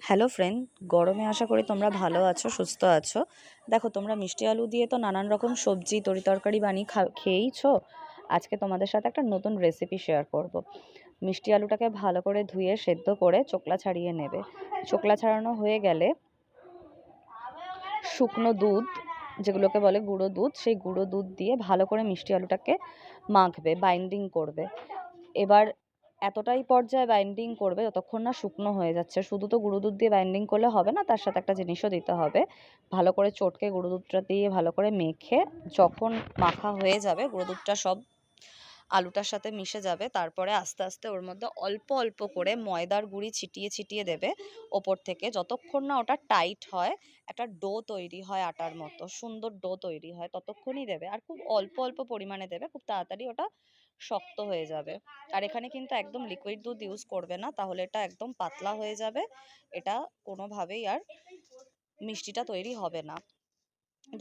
Hello friend, গরমে আশা করি তোমরা ভালো আছো, সুস্থ আছো। দেখো, তোমরা মিষ্টি আলু দিয়ে তো নানান রকম সবজি তরিতরকারি বানিয়ে খেয়েইছো। আজকে তোমাদের সাথে একটা নতুন রেসিপি শেয়ার করব। মিষ্টি আলুটাকে ভালো করে ধুয়ে সেদ্ধ করে চোকলা ছাড়িয়ে নেবে। চোকলা ছাড়ানো হয়ে গেলে শুকনো দুধ, যেগুলোকে বলে গুঁড়ো দুধ, সেই গুঁড়ো দুধ দিয়ে ভালো করে মিষ্টি আলুটাকে মাখবে, বাইন্ডিং করবে। এবার এতটাই পর্যায়ে বাইন্ডিং করবে যতক্ষণ না শুকনো হয়ে যাচ্ছে। শুধু তো গুঁড়ো দুধ দিয়ে বাইন্ডিং করলে হবে না, তার সাথে একটা জিনিসও দিতে হবে। ভালো করে চটকে গুঁড়ো দুধটা দিয়ে ভালো করে মেখে যখন মাখা হয়ে যাবে, গুঁড়ো দুধটা সব আলুটার সাথে মিশে যাবে, তারপরে আস্তে আস্তে ওর মধ্যে অল্প অল্প করে ময়দার গুঁড়ি ছিটিয়ে ছিটিয়ে দেবে ওপর থেকে, যতক্ষণ না ওটা টাইট হয়, একটা ডো তৈরি হয়, আটার মতো সুন্দর ডো তৈরি হয়, ততক্ষণই দেবে। আর খুব অল্প অল্প পরিমাণে দেবে, খুব তাড়াতাড়ি ওটা শক্ত হয়ে যাবে। আর এখানে কিন্তু একদম লিকুইড দুধ ইউজ করবে না, তাহলে এটা একদম পাতলা হয়ে যাবে। এটা কোনোভাবেই আর মিষ্টিটা তৈরি হবে না।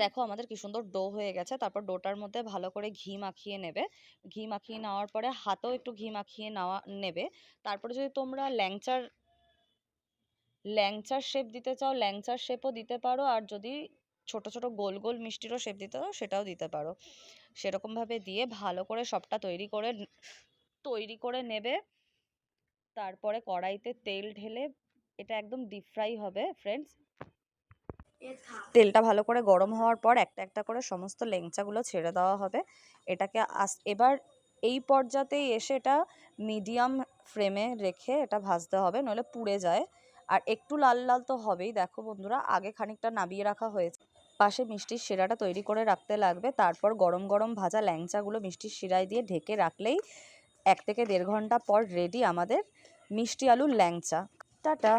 দেখো আমাদের কি সুন্দর ডো হয়ে গেছে। তারপর ডোটার মধ্যে ভালো করে ঘি মাখিয়ে নেবে। ঘি মাখিয়ে নেওয়ার পরে হাতেও একটু ঘি মাখিয়ে নেবে। তারপরে যদি তোমরা ল্যাংচার ল্যাংচার শেপ দিতে চাও, ল্যাংচার শেপও দিতে পারো। আর যদি ছোট ছোট গোল গোল মিষ্টিরও শেপ দিতে চাও, সেটাও দিতে পারো। সেরকমভাবে দিয়ে ভালো করে সবটা তৈরি করে নেবে। তারপরে কড়াইতে তেল ঢেলে, এটা একদম ডিপ ফ্রাই হবে ফ্রেন্ডস। তেলটা ভালো করে গরম হওয়ার পর একটা একটা করে সমস্ত লেংচাগুলো ছেড়ে দেওয়া হবে। এটাকে এবার এই পর্যাতেই এসে এটা মিডিয়াম ফ্লেমে রেখে এটা ভাজতে হবে, নইলে পুড়ে যায়। আর একটু লাল লাল তো হবেই। দেখো বন্ধুরা, আগে খানিকটা নাবিয়ে রাখা হয়েছে, পাশে মিষ্টির শিরাটা তৈরি করে রাখতে লাগবে। তারপর গরম গরম ভাজা ল্যাংচাগুলো মিষ্টির শিরায় দিয়ে ঢেকে রাখলেই 1 থেকে 1.5 ঘন্টা পর রেডি আমাদের মিষ্টি আলুর ল্যাংচা। টাটা।